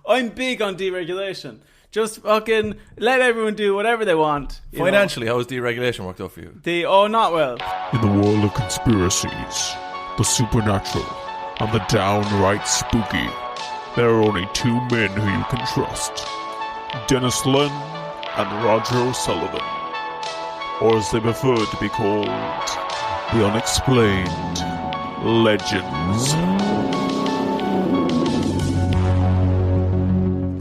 I'm big on deregulation. Just fucking let everyone do whatever they want. Financially, how has deregulation worked out for you? Not well. In the world of conspiracies, the supernatural, and the downright spooky, there are only two men who you can trust. Denis Lynn and Roger O'Sullivan. Or as they prefer to be called, the Unexplained Legends.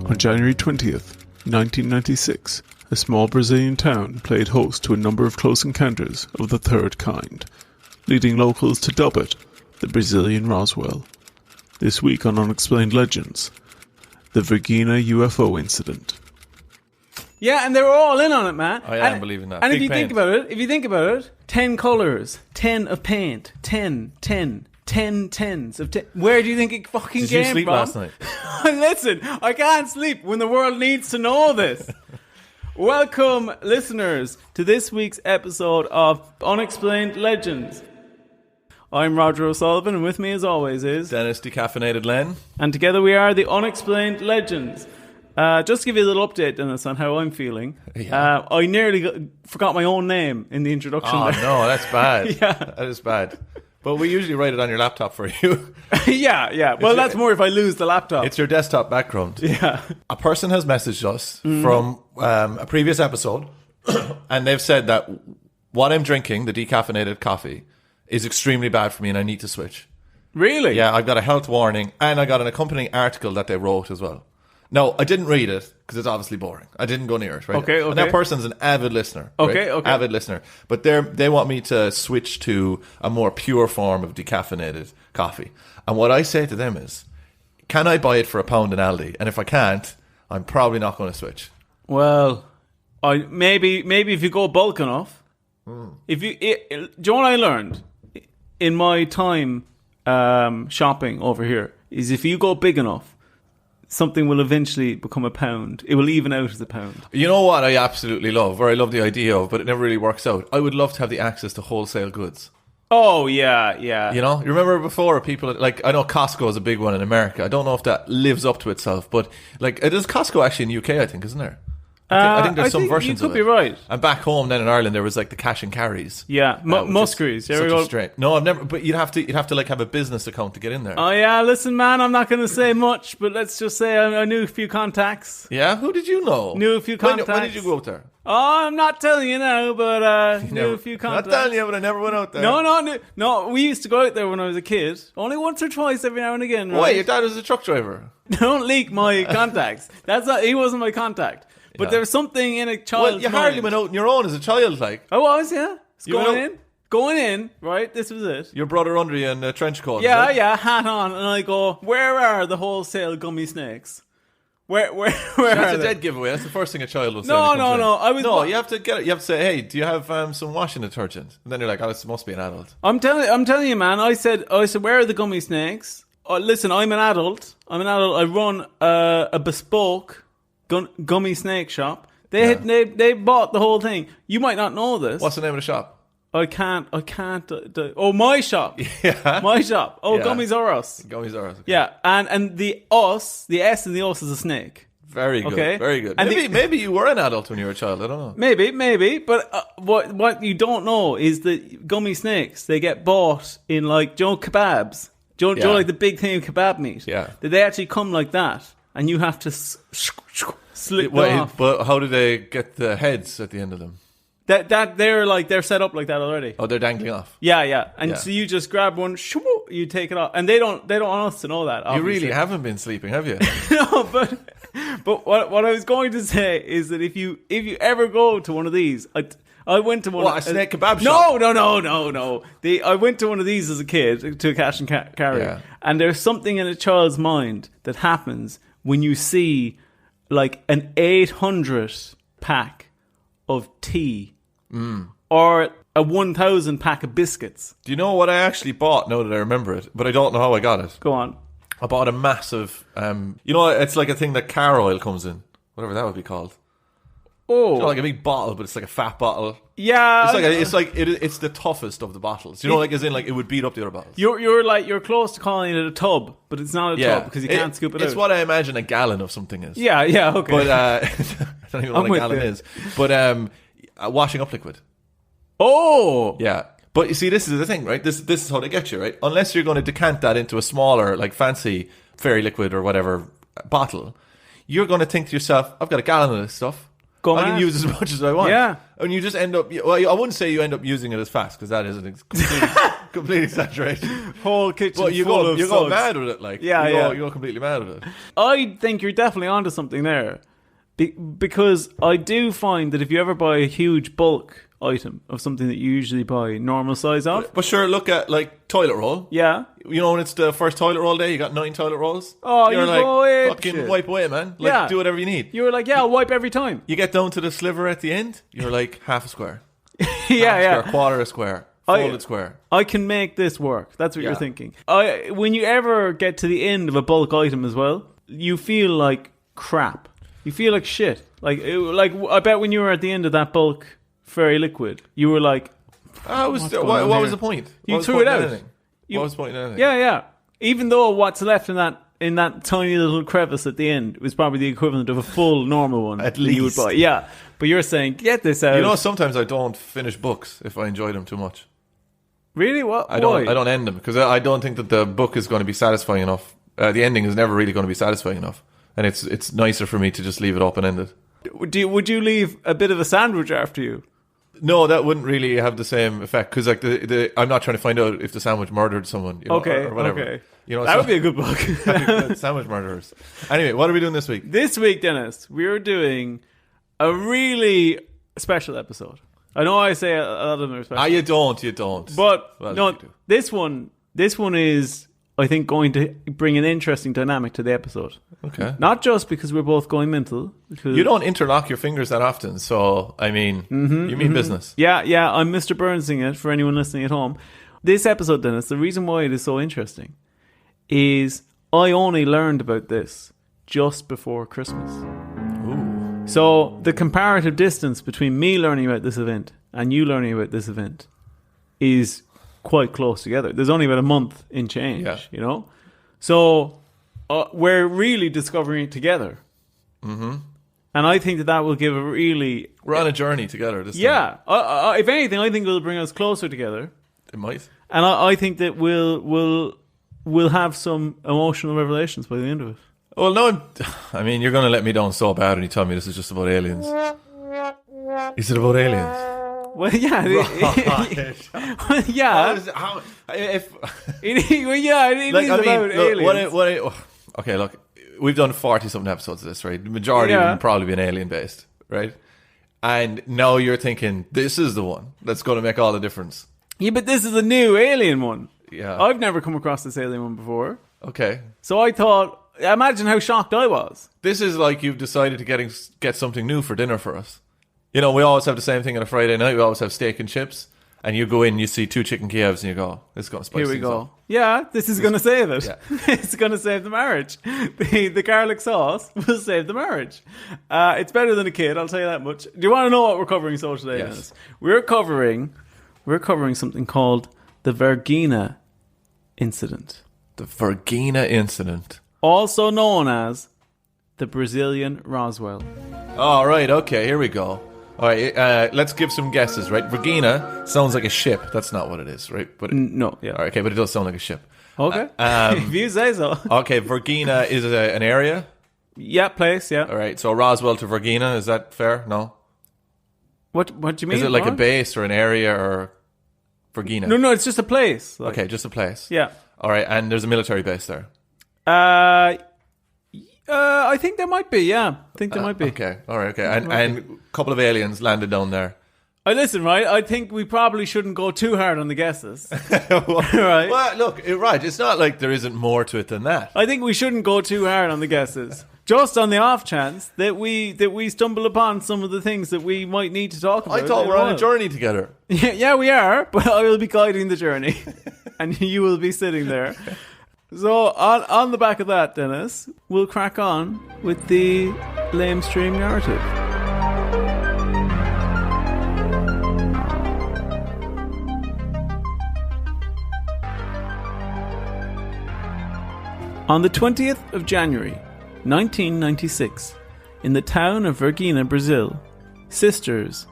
On January 20th, 1996, a small Brazilian town played host to a number of close encounters of the third kind, leading locals to dub it the Brazilian Roswell. This week on Unexplained Legends, the Varginha UFO Incident. Yeah, and they were all in on it, man. I am believing that. And Big if you think about it, 10 colours, 10 of paint, 10 tens of 10. Where do you think it fucking Did came you sleep from? last night? Listen, I can't sleep when the world needs to know this. Welcome, listeners, to this week's episode of Unexplained Legends. I'm Roger O'Sullivan, and with me, as always, is Denis Decaffeinated Len. And together we are the Unexplained Legends. Just to give you a little update, Dennis, on how I'm feeling. Yeah. I nearly forgot my own name in the introduction. Oh, there. no, that's bad. Yeah. That is bad. But we usually write it on your laptop for you. yeah. Well, that's more if I lose the laptop. It's your desktop background. Yeah. A person has messaged us from a previous episode, and they've said that what I'm drinking, the decaffeinated coffee, is extremely bad for me and I need to switch. Really? Yeah, I've got a health warning and I got an accompanying article that they wrote as well. No, I didn't read it because it's obviously boring. I didn't go near it, right? Okay. And that person's an avid listener. Okay. Avid listener. But they want me to switch to a more pure form of decaffeinated coffee. And what I say to them is, can I buy it for £1 in Aldi? And if I can't, I'm probably not going to switch. Well, maybe if you go bulk enough. Do you know what I learned in my time shopping over here is if you go big enough, something will eventually become £1. It will even out as £1. You know what I absolutely love, or I love the idea of, but it never really works out? I would love to have the access to wholesale goods. Oh, yeah. You know, you remember before people, like, I know Costco is a big one in America. I don't know if that lives up to itself, but, like, there's Costco actually in the UK, I think, isn't there? I think there's some versions of it. You could be right. And back home then in Ireland, there was like the cash and carries. Yeah, Muskeries. There we go. No, I've never. But you'd have to like have a business account to get in there. Oh yeah, listen, man, I'm not going to say much, but let's just say I knew a few contacts. Yeah, who did you know? Knew a few contacts. When did you go out there? Oh, I'm not telling you now, but knew a few contacts. Not telling you, but I never went out there. No. We used to go out there when I was a kid. Only once or twice every now and again. Right? Wait, your dad was a truck driver. Don't leak my contacts. He wasn't my contact. But there's something in a child's Well, you hardly went out on your own as a child, like. I was, yeah. Going in, right? This was it. Your brother under you in a trench coat. Yeah, hat on, and I go, where are the wholesale gummy snakes? Where That's are a they? dead giveaway. That's the first thing a child will say. No. You have to get it. You have to say, hey, do you have some washing detergent? And then you're like, oh, this must be an adult. I'm telling you, man. I said, where are the gummy snakes? Listen, I'm an adult. I run a bespoke gummy snake shop. They bought the whole thing. You might not know this. What's the name of the shop? I can't. My shop. Yeah. My shop. Oh, yeah. Gummies R Us. Gummies R Us. Okay. Yeah, and the S in the us is a snake. Very good. Okay? Very good. And maybe you were an adult when you were a child. I don't know. Maybe. But what you don't know is that gummy snakes, they get bought in like kebabs. Joe, like the big thing of kebab meat. Yeah. They actually come like that, and you have to slip off. But how do they get the heads at the end of them? That they're set up like that already. Oh, they're dangling off. Yeah. And so you just grab one, you take it off, and they don't want us to know that. Obviously. You really haven't been sleeping, have you? No, but what I was going to say is that if you ever go to one of these, I went to one. What, a snake kebab shop? No. I went to one of these as a kid, to a cash and carry, and there's something in a child's mind that happens when you see like an 800 pack of tea or a 1,000 pack of biscuits. Do you know what I actually bought now that I remember it? But I don't know how I got it. Go on. I bought a massive, it's like a thing that car oil comes in. Whatever that would be called. Oh, like a big bottle, but it's like a fat bottle. Yeah, It's the toughest of the bottles. You know, like as in like it would beat up the other bottles. You're close to calling it a tub, but it's not a tub because you can't scoop it out. It's what I imagine a gallon of something is. Yeah, okay. But I don't even know what a gallon is. But washing up liquid. Oh, yeah. But you see, this is the thing, right? This is how they get you, right? Unless you're going to decant that into a smaller, like fancy fairy liquid or whatever bottle, you're going to think to yourself, "I've got a gallon of this stuff. I can use as much as I want." Yeah. And you just end up, well, I wouldn't say you end up using it as fast, because that is a complete exaggeration. Whole kitchen but you full of go suds. mad with it, like. You go completely mad with it. I think you're definitely onto something there. Because I do find that if you ever buy a huge bulk item of something that you usually buy normal size of. But sure, look at like toilet roll. Yeah. You know when it's the first toilet roll day, you got 9 toilet rolls. Oh, you're like, go fucking wipe away, man. Like, do whatever you need. You were like, I'll wipe every time. You get down to the sliver at the end, you're like half a square. Square, quarter a square. Folded square. I can make this work. That's what you're thinking. When you ever get to the end of a bulk item as well, you feel like crap. You feel like shit. Like I bet when you were at the end of that bulk fairy liquid, you were like, what was the point? You threw it out. What was the point in anything? Yeah. Even though what's left in that tiny little crevice at the end was probably the equivalent of a full normal one at least. You would buy. Yeah. But you're saying, get this out. You know, sometimes I don't finish books if I enjoy them too much. Really? What? I don't end them because I don't think that the book is going to be satisfying enough. The ending is never really going to be satisfying enough, and it's nicer for me to just leave it open ended. Would you leave a bit of a sandwich after you? No, that wouldn't really have the same effect because like I'm not trying to find out if the sandwich murdered someone. You know, or whatever. Okay. You know, that would be a good book. Sandwich murderers. Anyway, what are we doing this week? This week, Dennis, we're doing a really special episode. I know I say a lot of them are special. You don't. But no, this one is, I think, going to bring an interesting dynamic to the episode. Okay. Not just because we're both going mental. You don't interlock your fingers that often, so I mean, you mean business. Yeah, I'm Mr. Burnsing it for anyone listening at home. This episode, Dennis, the reason why it is so interesting is I only learned about this just before Christmas. Ooh. So the comparative distance between me learning about this event and you learning about this event is quite close together. There's only about a month in change, you know? So we're really discovering it together. Mm-hmm. And I think that will give a really... We're on a journey together this time. If anything, I think it will bring us closer together. It might. And I think that we'll have some emotional revelations by the end of it. Well, no, I mean, you're going to let me down so bad when you tell me this is just about aliens. Is it about aliens? Well, yeah. Right. Yeah. It is about aliens. Okay, look, we've done 40-something episodes of this, right? The majority of them probably been alien-based, right? And now you're thinking, this is the one that's going to make all the difference. Yeah, but this is a new alien one. Yeah. I've never come across this alien one before. Okay. So I thought... Imagine how shocked I was. This is like you've decided to get something new for dinner for us. You know, we always have the same thing on a Friday night. We always have steak and chips. And you go in, you see 2 chicken Kievs, and you go, this is going to spice things up. Yeah, this is going to save it. Yeah. It's going to save the marriage. The garlic sauce will save the marriage. It's better than a kid, I'll tell you that much. Do you want to know what we're covering so today? Yes. We're covering something called the Varginha Incident. The Varginha Incident. Also known as the Brazilian Roswell. All right, okay, here we go. All right, let's give some guesses, right? Varginha sounds like a ship. That's not what it is, right? But no, yeah. All right, okay, but it does sound like a ship. Okay, if you say so. Okay, Varginha is an area? Yeah, place, yeah. All right, so Roswell to Varginha, is that fair? No? What do you mean? Is it like a base or an area or Varginha? No, it's just a place. Okay, just a place. Yeah. All right, and there's a military base there? I think there might be, yeah. I think there might be. Okay, all right, okay. And a couple of aliens landed down there. Listen, right, I think we probably shouldn't go too hard on the guesses. Right. Well, look, right, it's not like there isn't more to it than that. I think we shouldn't go too hard on the guesses. Just on the off chance that we stumble upon some of the things that we might need to talk about. I thought we're on a journey together. Yeah, we are, but I will be guiding the journey. And you will be sitting there. So, on the back of that, Dennis, we'll crack on with the lamestream narrative. On the 20th of January, 1996, in the town of Varginha, Brazil, sisters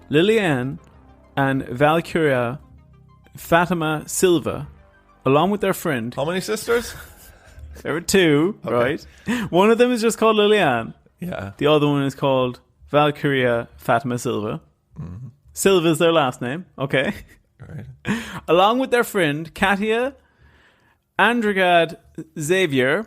Liliane and Valkyria Fatima Silva, along with their friend... How many sisters? There were two, okay. Right? One of them is just called Liliane. Yeah. The other one is called Valkyria Fatima Silva. Mm-hmm. Silva is their last name. Okay. Right. Along with their friend Katia Andragad Xavier.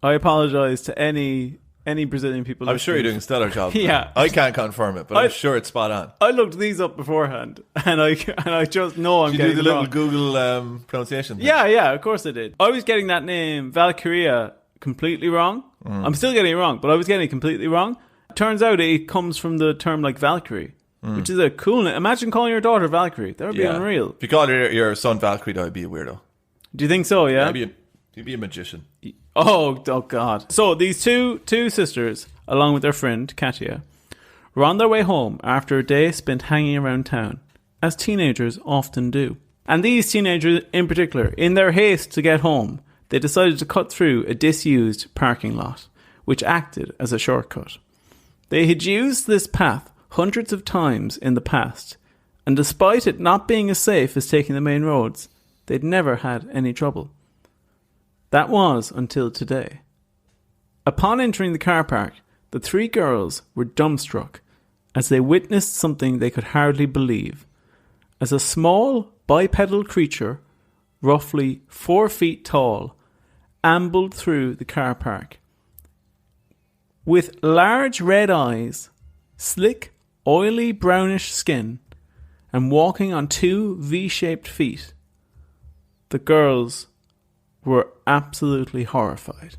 I apologize to any Brazilian people. I'm sure you're doing a stellar job. Yeah. I can't confirm it, but I'm sure it's spot on. I looked these up beforehand, and I just know I'm getting Did you do the little wrong. Google pronunciation thing? Yeah, of course I did. I was getting that name Valkyria completely wrong. I'm still getting it wrong, but I was getting it completely wrong. Turns out it comes from the term like Valkyrie, which is a cool name. Imagine calling your daughter Valkyrie. That would be unreal. If you called your son Valkyrie, that would be a weirdo. Do you think so? Yeah. You'd be a magician. Oh God. So these two sisters, along with their friend Katia, were on their way home after a day spent hanging around town, as teenagers often do. And these teenagers in particular, in their haste to get home, they decided to cut through a disused parking lot, which acted as a shortcut. They had used this path hundreds of times in the past, and despite it not being as safe as taking the main roads, they'd never had any trouble. That was until today. Upon entering the car park, the three girls were dumbstruck as they witnessed something they could hardly believe, as a small bipedal creature, roughly 4 feet tall, ambled through the car park. With large red eyes, slick, oily brownish skin, and walking on 2 V-shaped feet, the girls were absolutely horrified.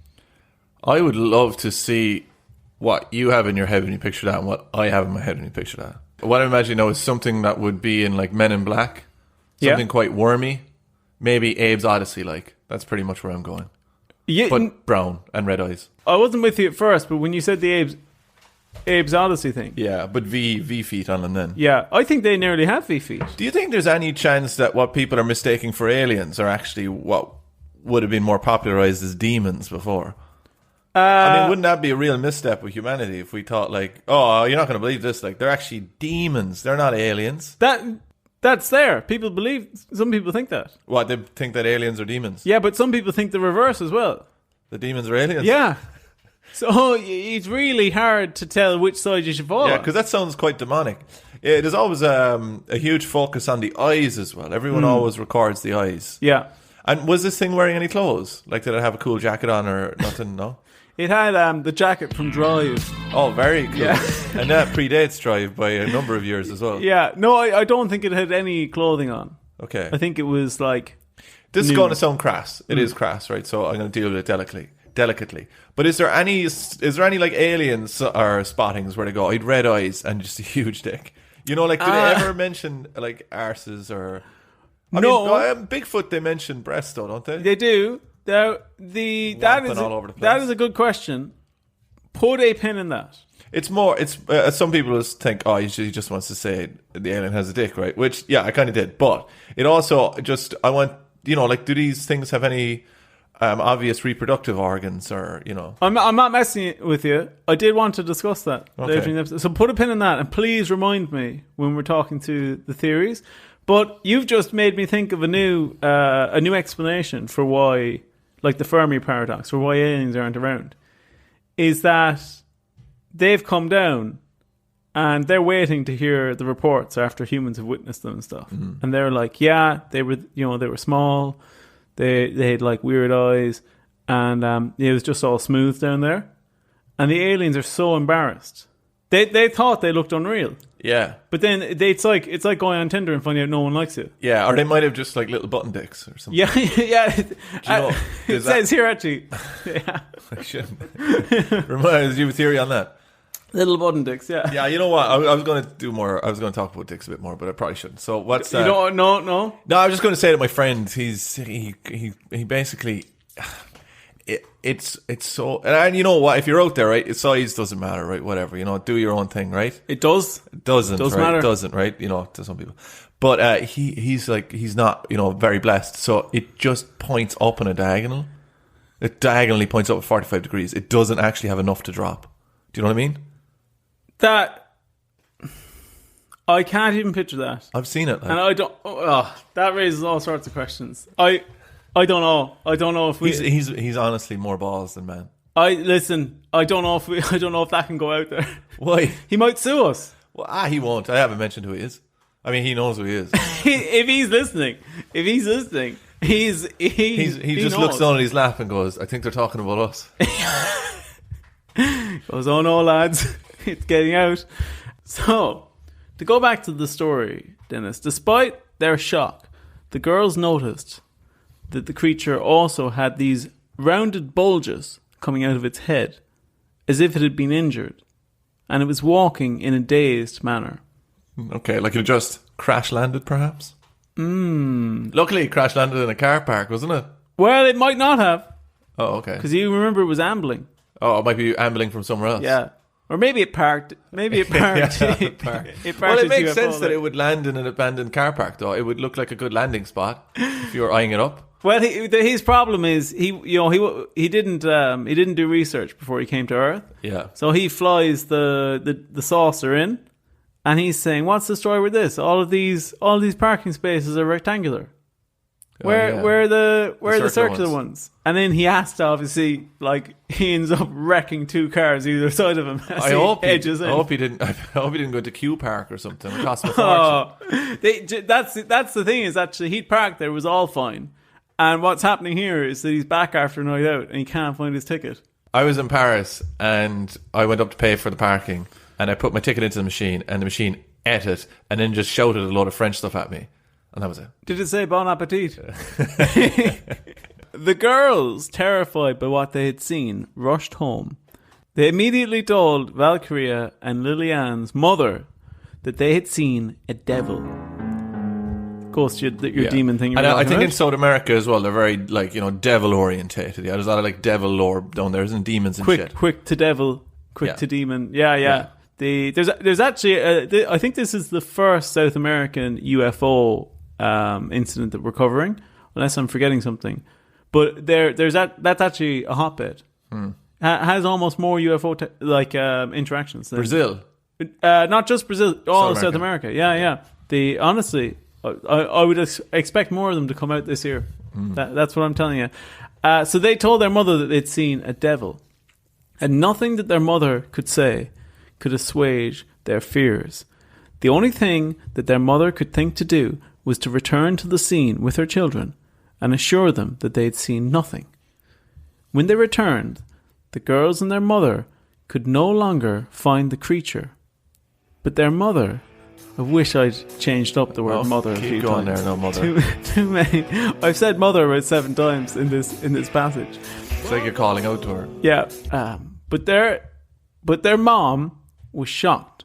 I would love to see what you have in your head when you picture that and what I have in my head when you picture that. What I imagine now is something that would be in like Men in Black. Something quite wormy. Maybe Abe's Odyssey like. That's pretty much where I'm going. Yeah, but brown and red eyes. I wasn't with you at first, but when you said the Abe's Odyssey thing. Yeah, but V feet on them then. Yeah, I think they nearly have V feet. Do you think there's any chance that what people are mistaking for aliens are actually what would have been more popularized as demons before? I mean, wouldn't that be a real misstep with humanity if we thought like, oh, you're not going to believe this, like they're actually demons, they're not aliens? That's there. Some people think that. What, they think that aliens are demons? Yeah, but some people think the reverse as well. The demons are aliens? Yeah. So it's really hard to tell which side you should fall on. Yeah, because that sounds quite demonic. Yeah, there's always a huge focus on the eyes as well. Everyone always records the eyes. Yeah. And was this thing wearing any clothes? Like, did it have a cool jacket on or nothing? No? It had the jacket from Drive. Oh, very cool. Yeah. And that predates Drive by a number of years as well. Yeah. No, I don't think it had any clothing on. Okay. I think it was like... This is going to sound crass. It is crass, right? So I'm going to deal with it delicately. But is there any like aliens or spottings where they go, I'd red eyes and just a huge dick? You know, like, do they ever mention like arses or... I mean, Bigfoot, they mention breasts though, don't they? They do. That is a good question. Put a pin in that. It's more. It's some people just think, oh, he just wants to say the alien has a dick, right? Which, yeah, I kind of did. But it also just, I want, like, do these things have any obvious reproductive organs, or I'm not messing with you. I did want to discuss that later in the episode. So put a pin in that, and please remind me when we're talking to the theories. But you've just made me think of a new explanation for why, like the Fermi paradox, for why aliens aren't around, is that they've come down and they're waiting to hear the reports after humans have witnessed them and stuff. Mm-hmm. And they're like, yeah, they were small, they had like weird eyes, and it was just all smooth down there. And the aliens are so embarrassed. They thought they looked unreal. Yeah. But then it's like going on Tinder and finding out no one likes you. Yeah, or they might have just like little button dicks or something. Yeah, yeah. It says here actually. Yeah. I shouldn't. Do you have a theory on that? Little button dicks, yeah. Yeah, you know what? I was going to do more. I was going to talk about dicks a bit more, but I probably shouldn't. So what's that? No. No, I was just going to say to my friend, he basically... It's so, and you know what? If you're out there, right, size doesn't matter, right? Whatever, do your own thing, right? It does. It doesn't matter. It doesn't, right? To some people, but he's not, very blessed. So it just points up on a diagonal. It diagonally points up at 45 degrees. It doesn't actually have enough to drop. Do you know what I mean? That I can't even picture that. I've seen it. And I don't. That raises all sorts of questions. I don't know. I don't know if we. He's honestly more balls than man. I don't know if I don't know if that can go out there. Why? He might sue us. Well, he won't. I haven't mentioned who he is. I mean, he knows who he is. If he's listening, he just looks down at his lap and goes, "I think they're talking about us." Goes, "Oh no, lads, it's getting out." So, to go back to the story, Dennis, despite their shock, the girls noticed that the creature also had these rounded bulges coming out of its head, as if it had been injured, and it was walking in a dazed manner. Okay, like it just crash landed, perhaps? Luckily, it crash landed in a car park, wasn't it? Well, it might not have. Oh, okay. Because you remember it was ambling. Oh, it might be ambling from somewhere else. Yeah. Or maybe it parked. Maybe it parked. It parked. Well, it makes sense that it would land in an abandoned car park, though. It would look like a good landing spot if you were eyeing it up. Well, his problem is he didn't do research before he came to Earth. Yeah. So he flies the saucer in, and he's saying, "What's the story with this? All of these parking spaces are rectangular. Where are the circular ones?" And then he has to obviously, like, he ends up wrecking two cars either side of him. I hope he didn't go to Q Park or something. It cost him a fortune. That's the thing, is actually he'd parked there, it was all fine. And what's happening here is that he's back after a night out and he can't find his ticket. I was in Paris and I went up to pay for the parking and I put my ticket into the machine and the machine ate it and then just shouted a load of French stuff at me. And that was it. Did it say bon appetit? The girls, terrified by what they had seen, rushed home. They immediately told Valkyria and Liliane's mother that they had seen a devil. Ghost, your demon thing. And I think in South America as well, they're very, like, devil orientated. Yeah, there's a lot of, like, devil lore down there, isn't demons and shit. Quick to devil, quick to demon. Yeah. There's actually I think this is the first South American UFO incident that we're covering, unless I'm forgetting something. But that's actually a hotbed. Has almost more UFO interactions than Brazil. Not just Brazil, all South America. Yeah. Honestly, I would expect more of them to come out this year. That's what I'm telling you. So they told their mother that they'd seen a devil, and nothing that their mother could say could assuage their fears. The only thing that their mother could think to do was to return to the scene with her children and assure them that they had seen nothing. When they returned, the girls and their mother could no longer find the creature. But their mother... I wish I'd changed up the word mother a few times. Keep going there, no mother. Too many. I've said mother about 7 times in this passage. It's like you're calling out to her. Yeah. But their mom was shocked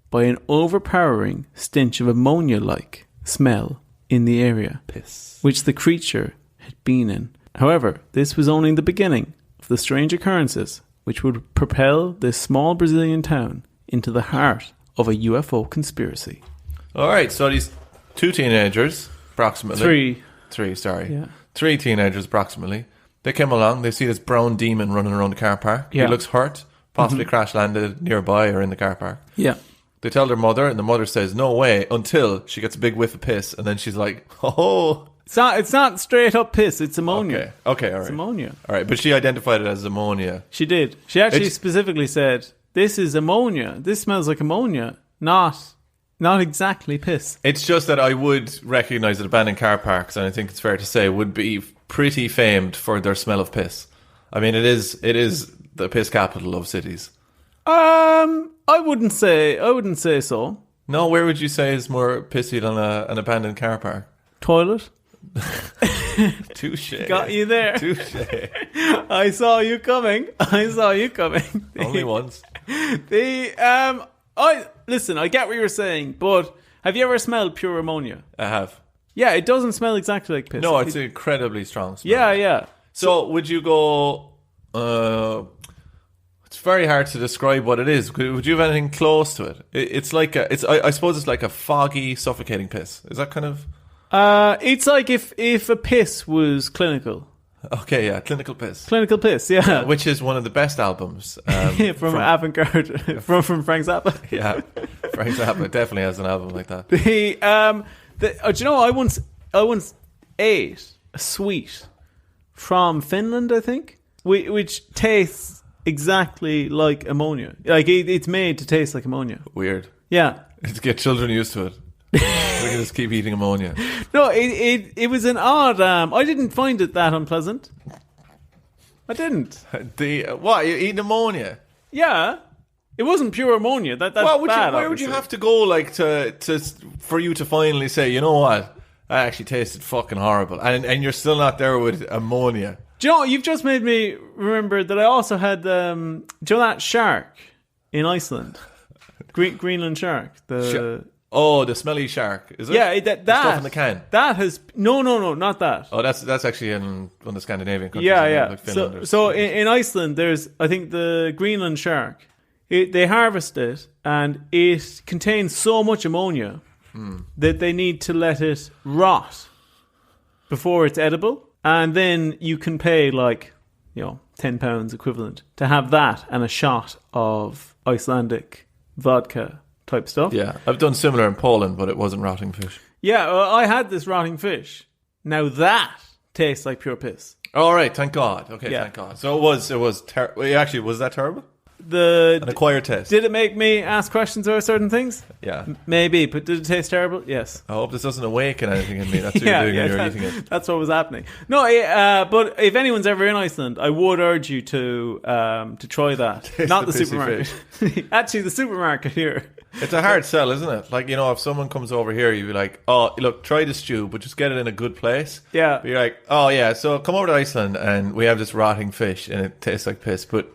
by an overpowering stench of ammonia-like smell in the area. Piss. Which the creature had been in. However, this was only the beginning of the strange occurrences which would propel this small Brazilian town into the heart of a UFO conspiracy. All right, so these 2 teenagers, approximately. 3, sorry. Yeah. 3 teenagers, approximately. They came along, they see this brown demon running around the car park. Yeah. He looks hurt, possibly crash-landed nearby or in the car park. Yeah. They tell their mother, and the mother says, "No way," until she gets a big whiff of piss, and then she's like, "Oh." It's not straight up piss, it's ammonia. Okay, all right. It's ammonia. All right, but she identified it as ammonia. She did. She actually specifically said, "This is ammonia. This smells like ammonia, not exactly piss." It's just that I would recognise that abandoned car parks, and I think it's fair to say, would be pretty famed for their smell of piss. I mean, it is the piss capital of cities. I wouldn't say so. No, where would you say is more pissy than an abandoned car park? Toilet. Touche. Got you there. Touche. I saw you coming. Only once. Listen, I get what you're saying, but have you ever smelled pure ammonia? I have. Yeah, it doesn't smell exactly like piss. No, it's an incredibly strong smell. Yeah. So would you go... it's very hard to describe what it is. Would you have anything close to it? It's like I suppose it's like a foggy, suffocating piss. Is that kind of... It's like if a piss was clinical. Okay, yeah, Clinical Piss. Clinical Piss, yeah. Which is one of the best albums. from Avant-Garde, from Frank Zappa. Yeah, Frank Zappa definitely has an album like that. Do you know, I once ate a sweet from Finland, I think, which tastes exactly like ammonia. Like, it's made to taste like ammonia. Weird. Yeah. To get children used to it. We can just keep eating ammonia. No, it was an odd... I didn't find it that unpleasant. I didn't. What? You're eating ammonia? Yeah. It wasn't pure ammonia. That's bad, where would you have to go, like, to for you to finally say, you know what? That actually tasted fucking horrible. And you're still not there with ammonia. Do you know, you've just made me remember that I also had... do you know that shark in Iceland? Greenland shark. The smelly shark, is it? Yeah, that stuff in the can. That has no, not that. Oh, that's actually in one of the Scandinavian countries. Yeah. Like Finland so in Iceland, there's, I think, the Greenland shark. They harvest it, and it contains so much ammonia that they need to let it rot before it's edible, and then you can pay like, £10 equivalent to have that and a shot of Icelandic vodka type stuff. Yeah, I've done similar in Poland, but it wasn't rotting fish. Yeah, I had this rotting fish. Now that tastes like pure piss. All right, thank God. Okay, Yeah. thank God. So it was terrible. Actually, was that terrible? An acquired taste. Did it make me ask questions about certain things? Yeah. Maybe, but did it taste terrible? Yes. I hope this doesn't awaken anything in me. That's what you're doing when you're eating it. That's what was happening. No, but if anyone's ever in Iceland, I would urge you to try that. Not the supermarket. Actually, the supermarket here. It's a hard sell, isn't it? Like, if someone comes over here, you'd be like, oh, look, try the stew, but just get it in a good place. Yeah. But you're like, oh, yeah, so come over to Iceland and we have this rotting fish and it tastes like piss, but,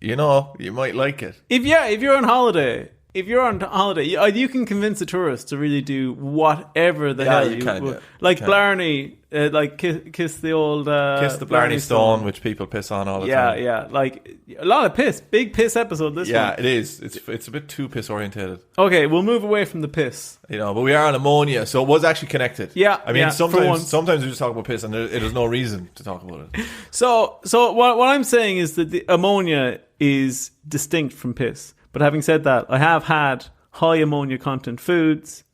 you might like it. If you're on holiday, you can convince a tourist to really do whatever the hell you can. Yeah. Like Blarney, kiss the old... kiss the Blarney Stone, which people piss on all the time. Yeah, like a lot of piss. Big piss episode this one. Yeah, it is. It's a bit too piss orientated. Okay, we'll move away from the piss. But we are on ammonia, so it was actually connected. Yeah, I mean, sometimes we just talk about piss and there's no reason to talk about it. So what I'm saying is that the ammonia is distinct from piss. But having said that, I have had high ammonia content foods,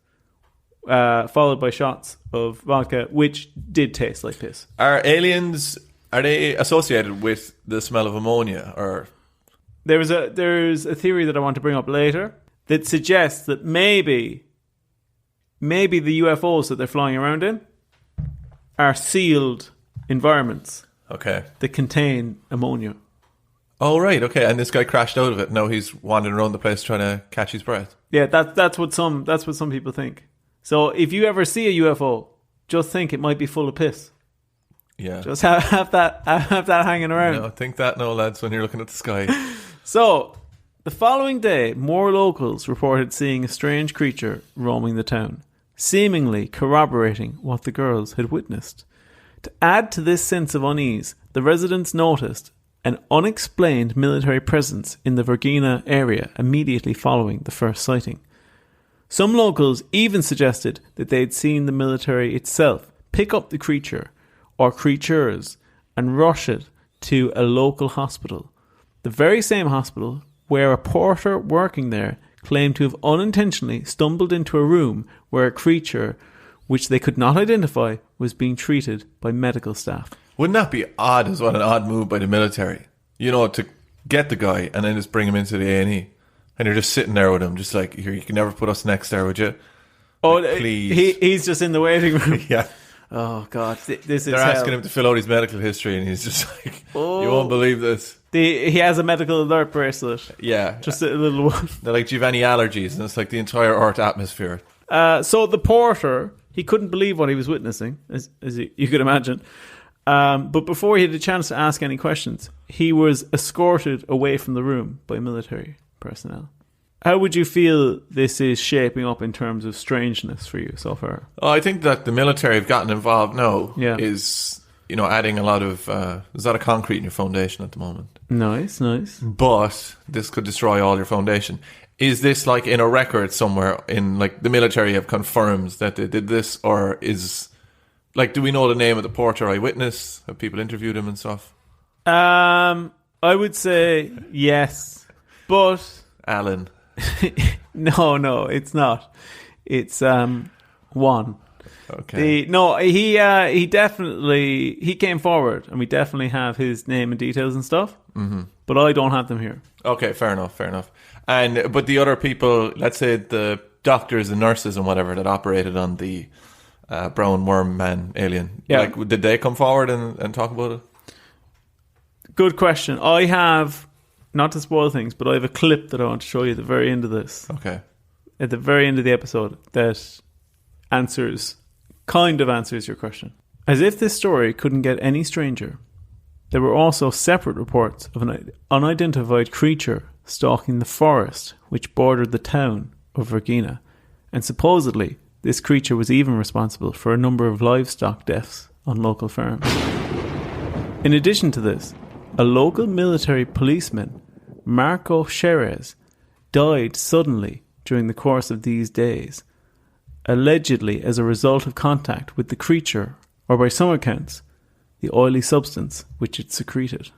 followed by shots of vodka, which did taste like piss. Are aliens, are they associated with the smell of ammonia? Or there's a theory that I want to bring up later that suggests that maybe the UFOs that they're flying around in are sealed environments that contain ammonia. Oh, right, okay. And this guy crashed out of it. Now he's wandering around the place trying to catch his breath. Yeah, that's what some people think. So if you ever see a UFO, just think it might be full of piss. Yeah. Just have that hanging around. No, think that now, lads, when you're looking at the sky. So, the following day, more locals reported seeing a strange creature roaming the town, seemingly corroborating what the girls had witnessed. To add to this sense of unease, the residents noticed an unexplained military presence in the Varginha area immediately following the first sighting. Some locals even suggested that they had seen the military itself pick up the creature or creatures and rush it to a local hospital. The very same hospital where a porter working there claimed to have unintentionally stumbled into a room where a creature, which they could not identify, was being treated by medical staff. Wouldn't that be odd as well, an odd move by the military? To get the guy and then just bring him into the A&E. And you're just sitting there with him, just like, here, you can never put us next there, would you? Oh, like, please. He's just in the waiting room. Yeah. Oh, God. This is They're asking him to fill out his medical history and he's just like, you won't believe this. He has a medical alert bracelet. Yeah. Just a little one. They're like, do you have any allergies? And it's like the entire Earth atmosphere. So the porter, he couldn't believe what he was witnessing, as you could imagine. But before he had a chance to ask any questions, he was escorted away from the room by military personnel. How would you feel this is shaping up in terms of strangeness for you so far? Oh, I think that the military have gotten involved now is, adding a lot of... there's a lot of concrete in your foundation at the moment. Nice. But this could destroy all your foundation. Is this like in a record somewhere in like the military have confirmed that they did this, or is Like, do we know the name of the porter eyewitness? Have people interviewed him and stuff? I would say yes, but Alan. no, it's not. It's one. Okay. He definitely came forward, and we definitely have his name and details and stuff. Mm-hmm. But I don't have them here. Okay, fair enough. But the other people, let's say the doctors and nurses and whatever that operated on the brown worm man alien, like, did they come forward and talk about it? Good question. I have, not to spoil things, but I have a clip that I want to show you at the very end of this. Okay. At the very end of the episode that answers your question. As if this story couldn't get any stranger, there were also separate reports of an unidentified creature stalking the forest which bordered the town of Varginha, and supposedly this creature was even responsible for a number of livestock deaths on local farms. In addition to this, a local military policeman, Marco Cherez, died suddenly during the course of these days, allegedly as a result of contact with the creature, or by some accounts, the oily substance which it secreted.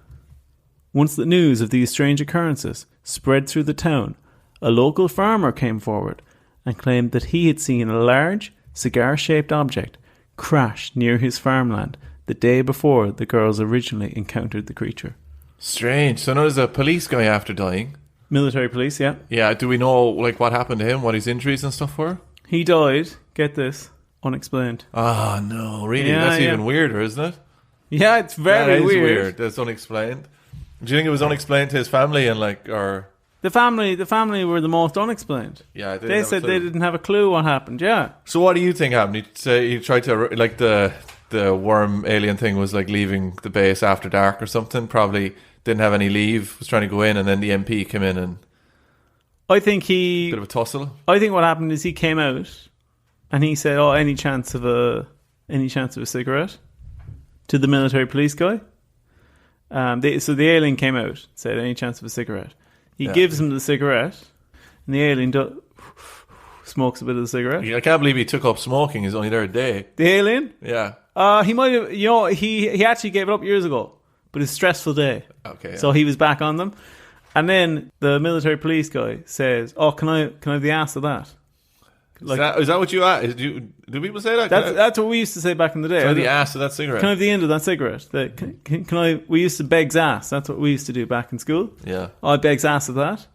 Once the news of these strange occurrences spread through the town, a local farmer came forward and claimed that he had seen a large, cigar-shaped object crash near his farmland the day before the girls originally encountered the creature. Strange. So now there's a police guy after dying. Military police, yeah. Yeah, do we know like what happened to him, what his injuries and stuff were? He died, get this, unexplained. Ah, no, really? Yeah, That's even weirder, isn't it? Yeah, it's very weird. That's unexplained. Do you think it was unexplained to his family and like, or... The family were the most unexplained. Yeah, they said they didn't have a clue what happened, yeah. So what do you think happened? You say he tried to, like the worm alien thing was like leaving the base after dark or something, probably didn't have any leave, was trying to go in, and then the MP came in and... I think bit of a tussle? I think what happened is he came out and he said, any chance of a cigarette? To the military police guy. So the alien came out, said, any chance of a cigarette? He gives him the cigarette, and the alien smokes a bit of the cigarette. Yeah, I can't believe he took up smoking. He's only there a day. The alien? Yeah. He might have, he actually gave it up years ago, but it's a stressful day. Okay. Yeah. So he was back on them. And then the military police guy says, can I have the ass of that? Like, is that what you asked? Do people say that? That's what we used to say back in the day. Can I have the ass of that cigarette? Can I have the end of that cigarette? We used to beg's ass. That's what we used to do back in school. Yeah. I beg's ass of that.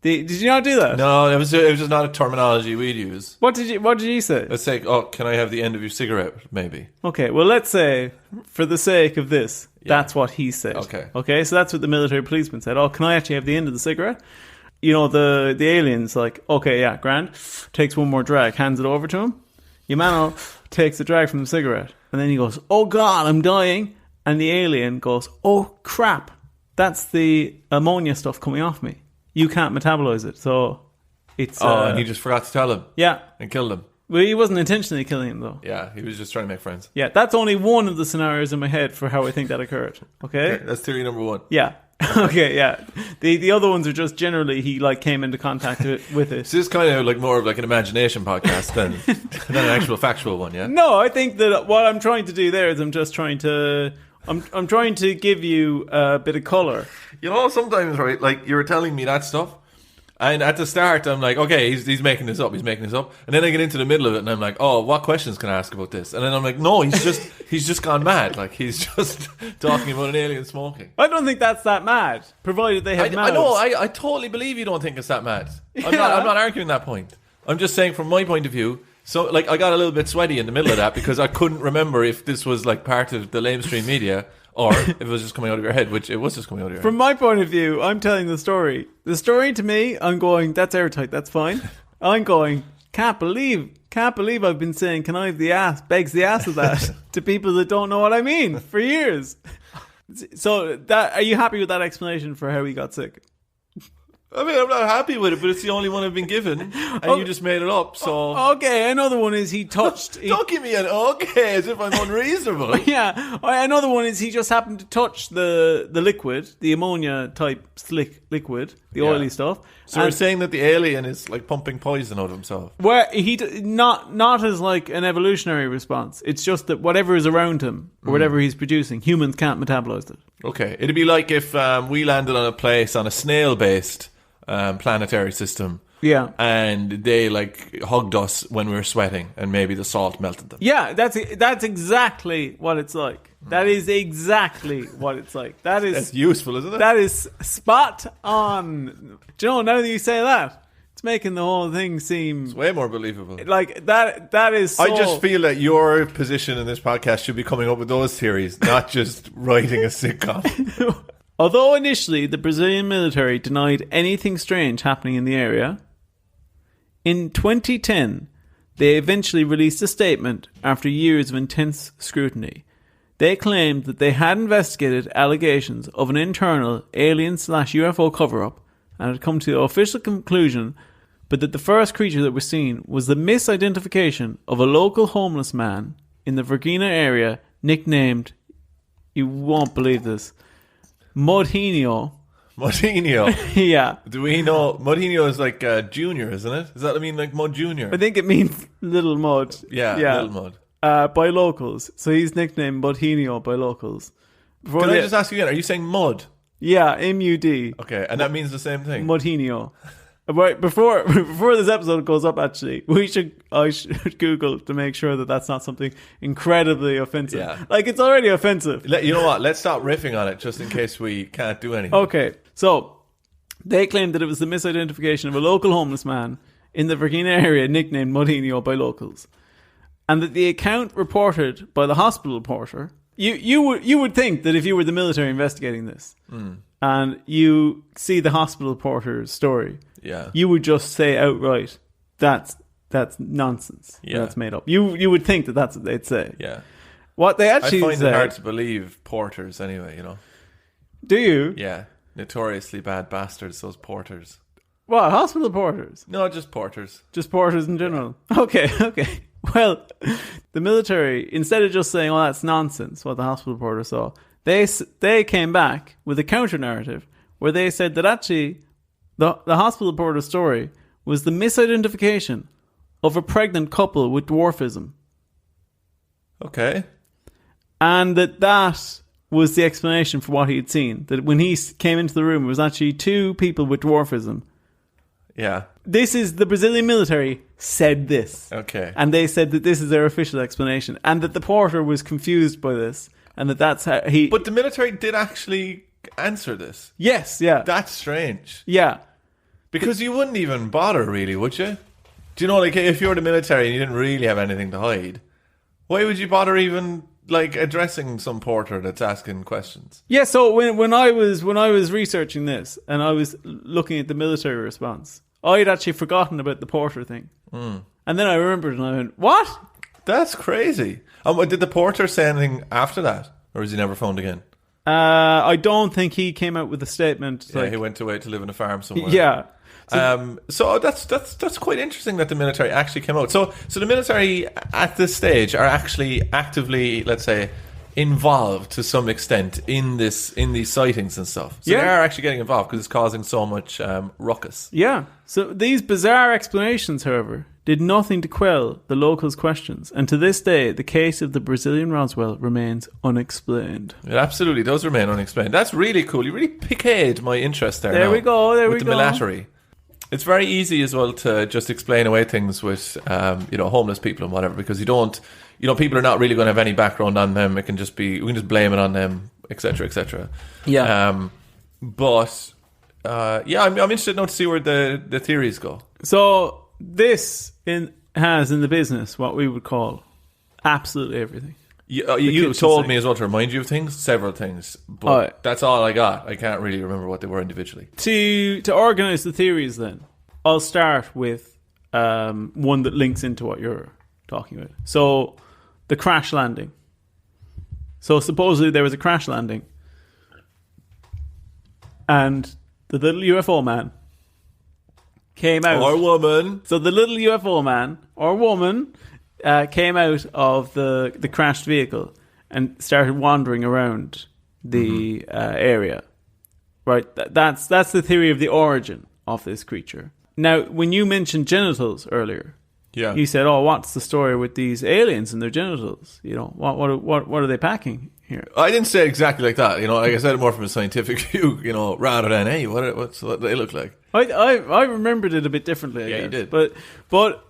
Did you not do that? No, it was just not a terminology we'd use. What did you say? Let's say, can I have the end of your cigarette, maybe? Okay, well, let's say, for the sake of this, that's what he said. Okay, so that's what the military policeman said. Can I actually have the end of the cigarette? The alien's like, okay, yeah, grand. Takes one more drag, hands it over to him. Yamano takes the drag from the cigarette. And then he goes, oh God, I'm dying. And the alien goes, oh crap, that's the ammonia stuff coming off me. You can't metabolize it. So it's... and he just forgot to tell him. Yeah. And killed him. Well, he wasn't intentionally killing him, though. Yeah, he was just trying to make friends. Yeah, that's only one of the scenarios in my head for how I think that occurred. Okay? That's theory number one. Yeah. Okay, yeah. The other ones are just generally he came into contact with it. So this is kind of like more of like an imagination podcast than an actual factual one, yeah? No, I think that what I'm trying to do there is I'm trying to give you a bit of colour. Sometimes, right, like you were telling me that stuff, and at the start I'm like, okay, he's making this up, and then I get into the middle of it and I'm like, oh, what questions can I ask about this? And then I'm like, no, he's just gone mad, like he's just talking about an alien smoking. I don't think that's that mad, provided they have mouths. I know, I totally believe you don't think it's that mad. I'm not arguing that point. I'm just saying from my point of view. So, like, I got a little bit sweaty in the middle of that because I couldn't remember if this was like part of the lamestream media or if it was just coming out of your head, which it was just coming out of your head. From my point of view, I'm telling the story. The story to me, I'm going, that's airtight, that's fine. I'm going, can't believe I've been saying, can I have the ass, begs the ass of that, to people that don't know what I mean for years. So, are you happy with that explanation for how he got sick? I mean, I'm not happy with it, but it's the only one I've been given, and you just made it up, so... Okay, another one is he touched... Don't give me an okay as if I'm unreasonable. Yeah, another one is he just happened to touch the liquid, the ammonia-type slick liquid, the oily stuff. So we're saying that the alien is, like, pumping poison out of himself? Where not as, like, an evolutionary response. It's just that whatever is around him, or whatever he's producing, humans can't metabolize it. Okay, it'd be like if we landed on a place on a snail-based... planetary system. Yeah. And they like hugged us when we were sweating and maybe the salt melted them. Yeah, that's exactly what it's like. That is exactly what it's like. That's useful, isn't it? That is spot on. Do you know, now that you say that, it's making the whole thing seem... It's way more believable. Like, that is so... I just feel that your position in this podcast should be coming up with those theories, not just writing a sitcom. Although initially the Brazilian military denied anything strange happening in the area, in 2010 they eventually released a statement after years of intense scrutiny. They claimed that they had investigated allegations of an internal alien/UFO cover-up and had come to the official conclusion, but that the first creature that was seen was the misidentification of a local homeless man in the Varginha area nicknamed, you won't believe this, Mudinho. Yeah. Do we know Mudinho is like junior, isn't it? Does that mean like Mud Junior? I think it means little mud. Yeah. Little mud. By locals. So he's nicknamed Mudinho by locals. Can I just ask you again? Are you saying mud? Yeah, MUD. Okay, and that means the same thing. Mudinho. Right, before this episode goes up, actually, I should Google to make sure that that's not something incredibly offensive. Yeah. Like, it's already offensive. You know what? Let's stop riffing on it just in case we can't do anything. Okay, so they claimed that it was the misidentification of a local homeless man in the Varginha area nicknamed Mudinho by locals, and that the account reported by the hospital reporter. You would think that if you were the military investigating this, and you see the hospital reporter's story. Yeah. You would just say outright, that's nonsense. Yeah. That's made up. You would think that that's what they'd say. Yeah. What they actually I find say, it hard to believe porters anyway, you know. Do you? Yeah. Notoriously bad bastards, those porters. What, hospital porters? No, just porters. Just porters in general. Yeah. Okay. Well, the military, instead of just saying, "Oh, that's nonsense," what the hospital porter saw, they came back with a counter narrative where they said that actually the hospital porter's story was the misidentification of a pregnant couple with dwarfism. Okay. And that was the explanation for what he had seen. That when he came into the room, it was actually two people with dwarfism. Yeah. This is the Brazilian military said this. Okay. And they said that this is their official explanation. And that the porter was confused by this. And that's how he... But the military did actually answer this. Yes, yeah. That's strange. Yeah. Because you wouldn't even bother, really, would you? Do you know, like, if you were the military and you didn't really have anything to hide, why would you bother even, like, addressing some porter that's asking questions? Yeah, so when I was researching this and I was looking at the military response, I had actually forgotten about the porter thing. And then I remembered and I went, what? That's crazy. Did the porter say anything after that? Or was he never phoned again? I don't think he came out with a statement. Yeah, he went away to live in a farm somewhere. Yeah. So that's quite interesting that the military actually came out. So the military at this stage are actually actively, let's say, involved to some extent in these sightings and stuff. So they are actually getting involved because it's causing so much ruckus. Yeah. So these bizarre explanations, however, did nothing to quell the locals' questions, and to this day, the case of the Brazilian Roswell remains unexplained. It absolutely does remain unexplained. That's really cool. You really piqued my interest there. There we go. With the military. It's very easy as well to just explain away things with, homeless people and whatever, because people are not really going to have any background on them. We can just blame it on them, etc., etc. Yeah. I'm interested now to see where the theories go. So this has in the business what we would call absolutely everything. You told me as well to remind you of things, several things, but that's all I got. I can't really remember what they were individually. To organise the theories then, I'll start with one that links into what you're talking about. So, the crash landing. So supposedly there was a crash landing and the little UFO man came out. Or woman. So the little UFO man or woman came out of the crashed vehicle and started wandering around the area. Right, that's the theory of the origin of this creature. Now, when you mentioned genitals earlier, you said, "Oh, what's the story with these aliens and their genitals? You know, what are they packing here?" I didn't say it exactly like that. You know, like I said it more from a scientific view. You know, rather than hey, what do they look like? I remembered it a bit differently. I guess. You did, but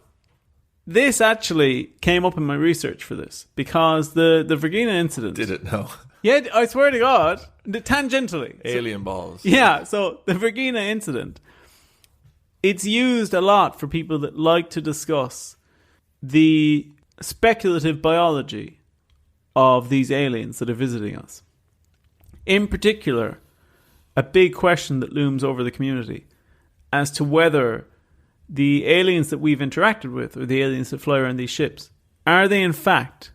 this actually came up in my research for this because the Varginha Incident. Did it? No. Yeah, I swear to God, tangentially. Alien balls. Yeah, so the Varginha Incident, it's used a lot for people that like to discuss the speculative biology of these aliens that are visiting us. In particular, a big question that looms over the community as to whether the aliens that we've interacted with, or the aliens that fly around these ships, are they in fact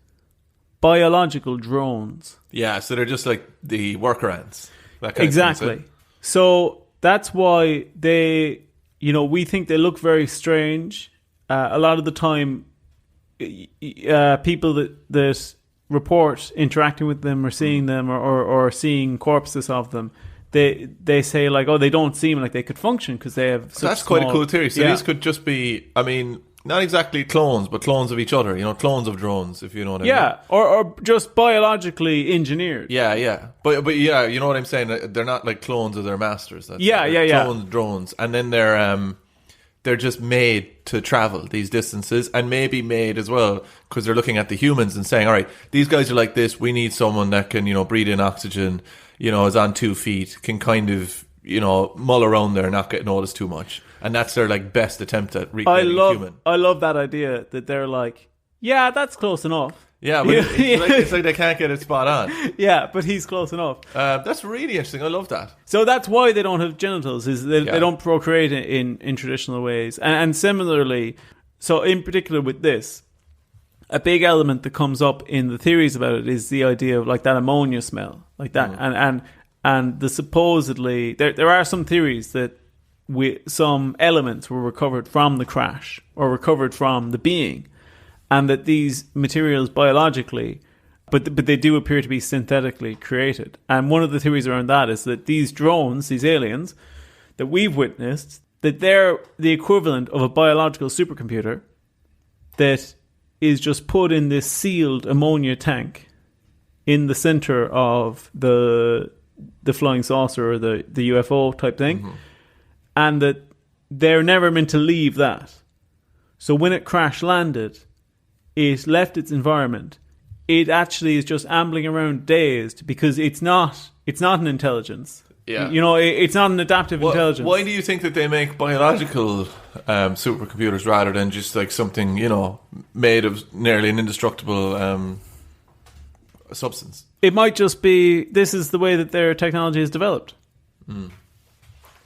biological drones? Yeah, so they're just like the workarounds. That kind Exactly. Of thing, so that's why they, we think they look very strange. A lot of the time, people that report interacting with them or seeing them or seeing corpses of them, they say like, oh, they don't seem like they could function because they have such that's quite a small, cool theory. So these could just be, I mean, not exactly clones, but clones of each other. Clones of drones, if you know what I mean. Yeah, or just biologically engineered. Yeah. But yeah, you know what I'm saying? They're not like clones of their masters. They're cloned drones. And then they're just made to travel these distances, and maybe made as well because they're looking at the humans and saying, all right, these guys are like this. We need someone that can, breathe in oxygen, is on 2 feet, can kind of, mull around there and not get noticed too much. And that's their like best attempt at recreating human. I love that idea that they're like, yeah, that's close enough. Yeah, but it's like they can't get it spot on. Yeah, but he's close enough. That's really interesting. I love that. So that's why they don't have genitals, is they don't procreate in traditional ways. And similarly, so in particular with this, a big element that comes up in the theories about it is the idea of like that ammonia smell, like that, and the supposedly there are some theories that some elements were recovered from the crash or recovered from the being, and that these materials biologically, but they do appear to be synthetically created. And one of the theories around that is that these drones, these aliens that we've witnessed, that they're the equivalent of a biological supercomputer that is just put in this sealed ammonia tank in the center of the flying saucer or the UFO type thing, and that they're never meant to leave that. So when it crash landed, it left its environment. It actually is just ambling around dazed because it's not an intelligence. Yeah. It's not an adaptive intelligence. Why do you think that they make biological supercomputers rather than just like something, made of nearly an indestructible substance? It might just be this is the way that their technology is developed.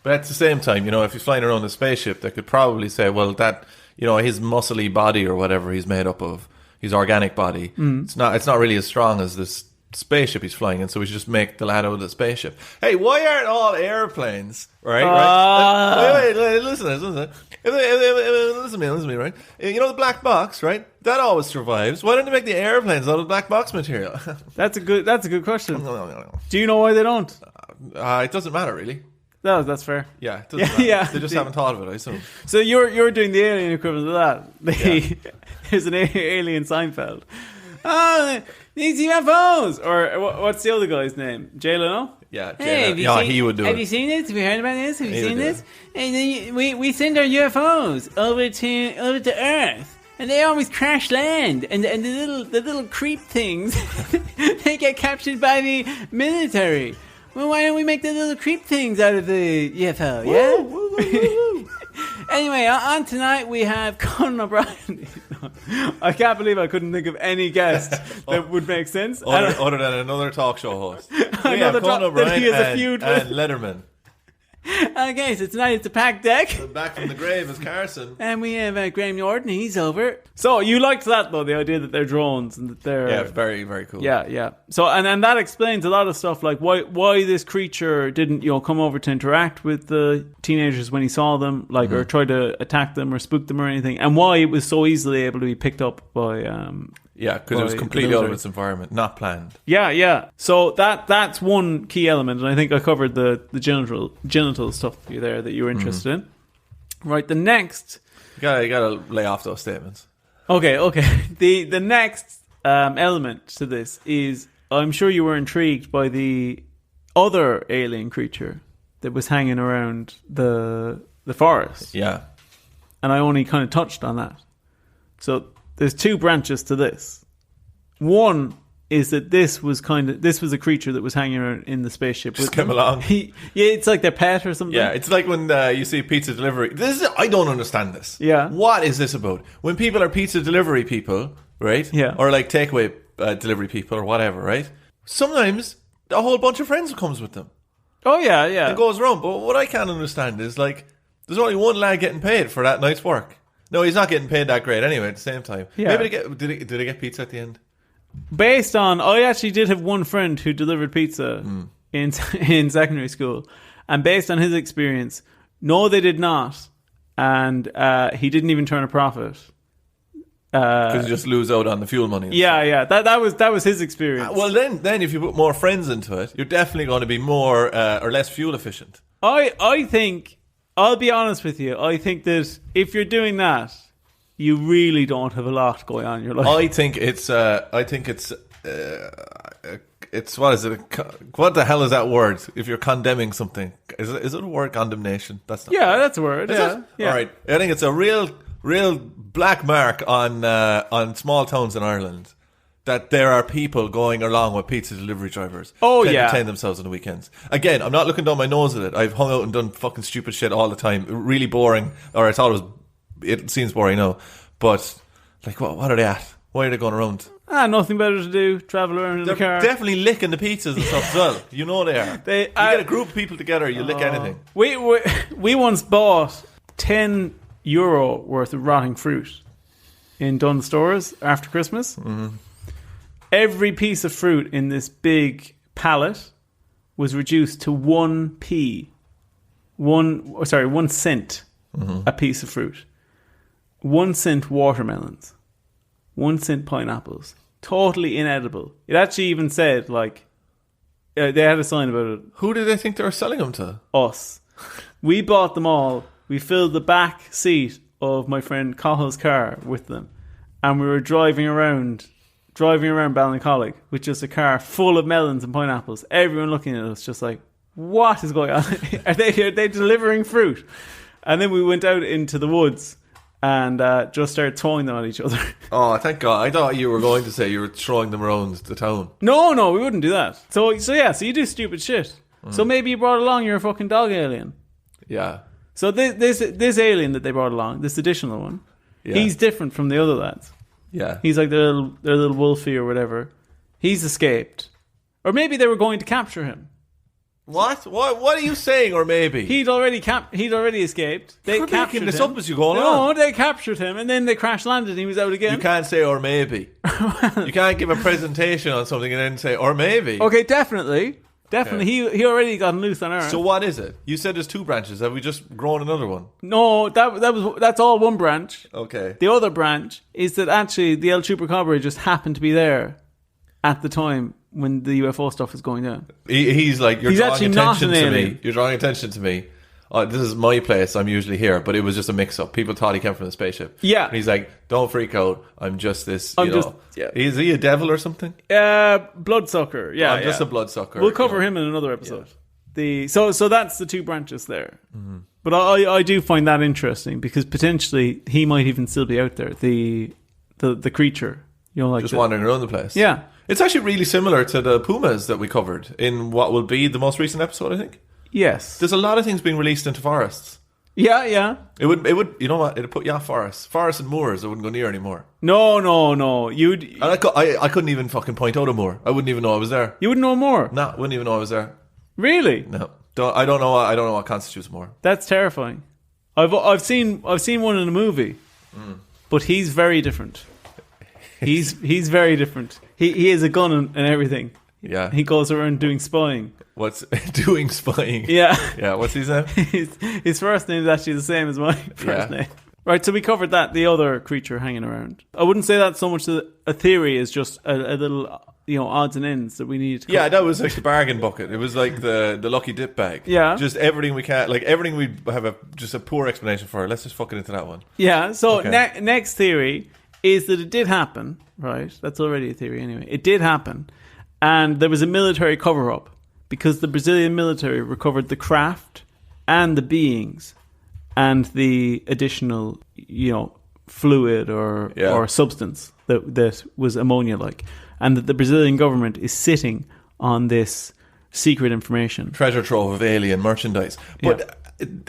But at the same time, if he's flying around a spaceship, they could probably say, well, that, his muscly body or whatever he's made up of, his organic body, it's not really as strong as this spaceship he's flying in, so we should just make the lad out of the spaceship. Hey, why aren't all airplanes, right? Wait, listen to me, right? The black box, right? That always survives. Why don't they make the airplanes out of black box material? That's a good question. Do you know why they don't? It doesn't matter, really. No, that's fair. Yeah, it doesn't matter. Yeah. They just haven't thought of it, I assume. So you're doing the alien equivalent of that. There's an alien Seinfeld. Oh, these UFOs! Or what's the other guy's name? Jay Leno? Yeah, hey, he would do it. Have you seen this? Have you heard about this? Have you seen this? And then we send our UFOs over to Earth, and they always crash land. And the little creep things, they get captured by the military. Well, why don't we make the little creep things out of the UFO? Yeah. Woo, woo, woo, woo. Anyway, on tonight we have Conan O'Brien. I can't believe I couldn't think of any guest that would make sense. Other than another talk show host. Another Conan O'Brien that he has a feud with. And Letterman. Okay, so tonight it's a packed deck. Back from the grave is Carson. And we have Graham Norton, he's over. So you liked that, though, the idea that they're drones and that they're... Yeah, very, very cool. Yeah. So, and that explains a lot of stuff, like why this creature didn't, come over to interact with the teenagers when he saw them, like, or try to attack them or spook them or anything, and why it was so easily able to be picked up by... Yeah, because it was completely out of its environment, not planned. Yeah. So that's one key element, and I think I covered the genital stuff for you there that you were interested in. Right, the next... You gotta lay off those statements. Okay. The next element to this is, I'm sure you were intrigued by the other alien creature that was hanging around the forest. Yeah. And I only kind of touched on that. So... there's two branches to this. One is that this was a creature that was hanging around in the spaceship. Just came along. It's like their pet or something. Yeah, it's like when you see pizza delivery. I don't understand this. Yeah. What is this about? When people are pizza delivery people, right? Yeah. Or like takeaway delivery people or whatever, right? Sometimes a whole bunch of friends comes with them. Oh, yeah. It goes around. But what I can't understand is, like, there's only one lad getting paid for that night's work. No, he's not getting paid that great anyway at the same time. Yeah. Maybe did they get pizza at the end? Based on, I actually did have one friend who delivered pizza in secondary school. And based on his experience, no, they did not. And he didn't even turn a profit. Because you just lose out on the fuel money. Yeah. That was his experience. Well, then if you put more friends into it, you're definitely going to be more or less fuel efficient. I think... I'll be honest with you. I think that if you're doing that, you really don't have a lot going on in your life. I think it's what is it? What the hell is that word? If you're condemning something, is it a word? Condemnation? That's not that's a word. Yeah. All right. I think it's a real black mark on small towns in Ireland. That there are people going along with pizza delivery drivers to entertain themselves on the weekends. Again, I'm not looking down my nose at it. I've hung out and done fucking stupid shit all the time. Really boring. Or I thought it seems boring now. But, like, what are they at? Why are they going around? Nothing better to do. Travel around in the car. They're definitely licking the pizzas and stuff as well. You know they are. You get a group of people together, you lick anything. We once bought €10 worth of rotting fruit in Dunnes stores after Christmas. Mm-hmm. Every piece of fruit in this big pallet was reduced to 1 cent a piece of fruit. 1 cent watermelons. 1 cent pineapples. Totally inedible. It actually even said, like, they had a sign about it. Who did they think they were selling them to? Us. We bought them all. We filled the back seat of my friend Cahill's car with them. And we were driving around Ballincollig with just a car full of melons and pineapples. Everyone looking at us just like, what is going on? Are they delivering fruit? And then we went out into the woods and just started throwing them at each other. Oh, thank God. I thought you were going to say you were throwing them around the town. No, we wouldn't do that. So you do stupid shit. So maybe you brought along your fucking dog alien. Yeah. So this alien that they brought along, this additional one, he's different from the other lads. Yeah. He's like their little wolfie or whatever. He's escaped. Or maybe they were going to capture him. What? What are you saying, or maybe? He'd already escaped. They captured him. This up as you go along. No, they captured him, and then they crash landed and he was out again. You can't say, or maybe. You can't give a presentation on something and then say, or maybe. Okay, definitely. Okay. He already got loose on Earth. So what is it? You said there's 2 branches. Have we just grown another one? No, that's all one branch. Okay. The other branch is that actually the El Chupacabra just happened to be there at the time when the UFO stuff was going down. He's like, you're drawing attention to alien. me. You're drawing attention to me. This is my place. I'm usually here, but it was just a mix-up. People thought he came from the spaceship. Yeah. And he's like, don't freak out. I'm just this, Yeah. Is he a devil or something? Bloodsucker. Yeah. I'm just a bloodsucker. We'll cover him in another episode. Yeah. So that's the 2 branches there. Mm-hmm. But I do find that interesting because potentially he might even still be out there. The creature, just wandering around the place. Yeah. It's actually really similar to the pumas that we covered in what will be the most recent episode, I think. Yes. There's a lot of things being released into forests. Yeah. It would. You know what? It'd put you off forests and moors. I wouldn't go near anymore. No. And I couldn't even fucking point out a moor. I wouldn't even know I was there. You wouldn't know more? No, wouldn't even know I was there. Really? No. I don't know what constitutes more. That's terrifying. I've seen one in a movie, but he's very different. He's very different. He has a gun and everything. Yeah. He goes around doing spying. What's doing spying? Yeah. Yeah. What's his name? His first name is actually the same as my first name. Right, so we covered that, the other creature hanging around. I wouldn't say that's so much a theory as just a little, odds and ends that we need to cover. Yeah, that was like the bargain bucket. It was like the lucky dip bag. Yeah. Just everything we can't, like everything we have just a poor explanation for. Let's just fuck it into that one. Yeah, so next theory is that it did happen, right? That's already a theory anyway. It did happen. And there was a military cover-up because the Brazilian military recovered the craft and the beings and the additional, fluid or substance that was ammonia-like, and that the Brazilian government is sitting on this secret information. Treasure trove of alien merchandise. But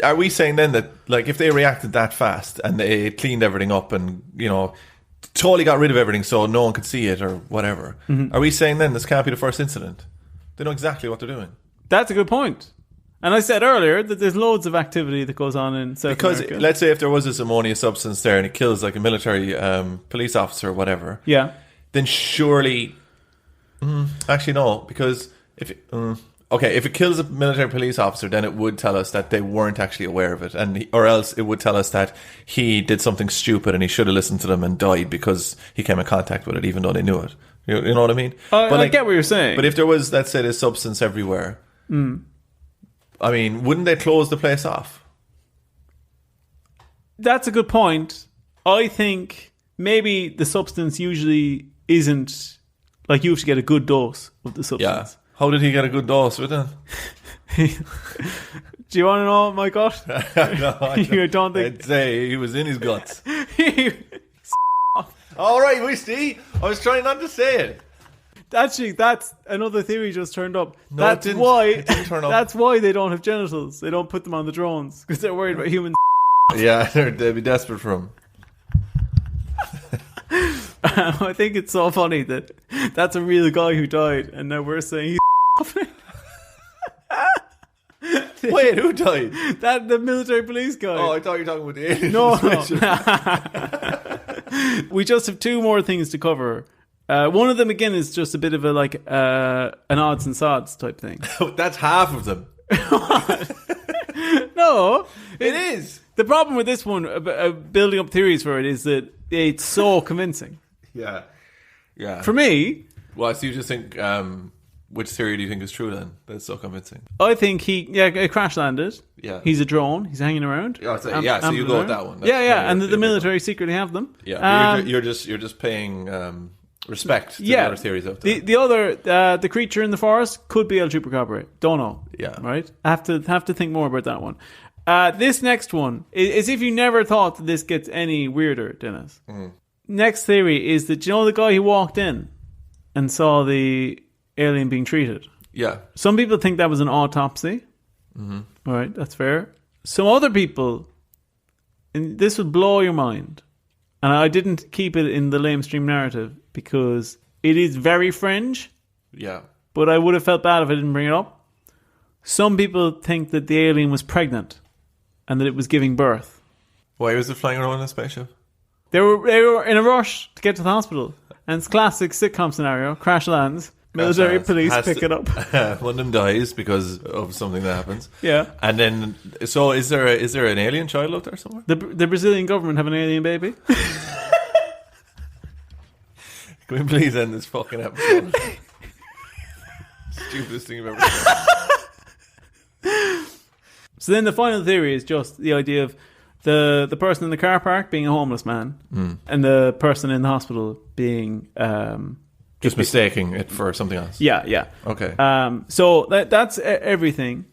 are we saying then that, like, if they reacted that fast and they cleaned everything up and, totally got rid of everything so no one could see it or whatever, are we saying then this can't be the first incident? They know exactly what they're doing. That's a good point. And I said earlier that there's loads of activity that goes on in South America. Because let's say if there was this ammonia substance there and it kills like a military police officer or whatever, then surely... actually, no, because if it kills a military police officer, then it would tell us that they weren't actually aware of it, or else it would tell us that he did something stupid and he should have listened to them and died because he came in contact with it, even though they knew it. You know what I mean? I get what you're saying. But if there was, let's say, this substance everywhere... I mean, wouldn't they close the place off? That's a good point. I think maybe the substance usually isn't... Like, you have to get a good dose of the substance. Yeah. How did he get a good dose with it? Do you want to know my gut? No, I don't think... I'd say he was in his guts. All right, Wisty. I was trying not to say it. Actually, that's another theory just turned up. No, it didn't turn up. That's why they don't have genitals. They don't put them on the drones because they're worried about human. Yeah, they'd be desperate for them. I think it's so funny that that's a real guy who died, and now we're saying he's. Wait, who died? The military police guy. Oh, I thought you were talking about the alien. No. We just have two more things to cover. One of them, again, is just a bit of an odds and sods type thing. That's half of them. No. It is. The problem with this one, building up theories for it, is that it's so convincing. Yeah. Yeah. For me... Well, so you just think... which theory do you think is true then? That's so convincing. I think it crash landed. Yeah. He's a drone. He's hanging around. Yeah, so you go with that one. And the military secretly have them. Yeah, you're just paying... respect to the other theories out there. The other, the creature in the forest could be El Chupacabra. Don't know. Yeah. Right? I have to think more about that one. This next one, as if you never thought that this gets any weirder, Dennis. Next theory is that, the guy who walked in and saw the alien being treated? Yeah. Some people think that was an autopsy. All right, that's fair. Some other people, and this would blow your mind, and I didn't keep it in the lamestream narrative because it is very fringe. Yeah. But I would have felt bad if I didn't bring it up. Some people think that the alien was pregnant and that it was giving birth. Why was it flying around in a spaceship? They were in a rush to get to the hospital. And it's classic sitcom scenario. Crash lands. Military police pick it up. One of them dies because of something that happens. Yeah. And then, so is there an alien child out there somewhere? The Brazilian government have an alien baby. Can we please end this fucking episode? Stupidest thing I've ever seen. So then the final theory is just the idea of the person in the car park being a homeless man and the person in the hospital being... just mistaking it for something else. Yeah. Okay. So that's everything